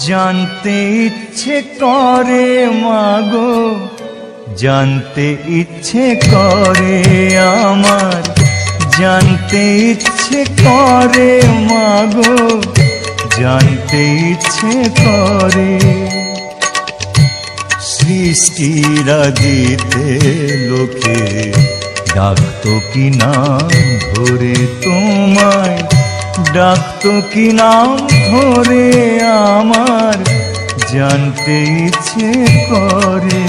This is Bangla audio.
জানতে ইচ্ছে করে মাগো, জানতে ইচ্ছে করে আমার, জানতে ইচ্ছে করে মাগো, জানতে ইচ্ছে করে। সৃষ্টিরাদিতে লোকে ডাকতো কি নাম ধরে তোমায়, ডাকতো কি নাম ধরে আমার, জানতে ইচ্ছে করে।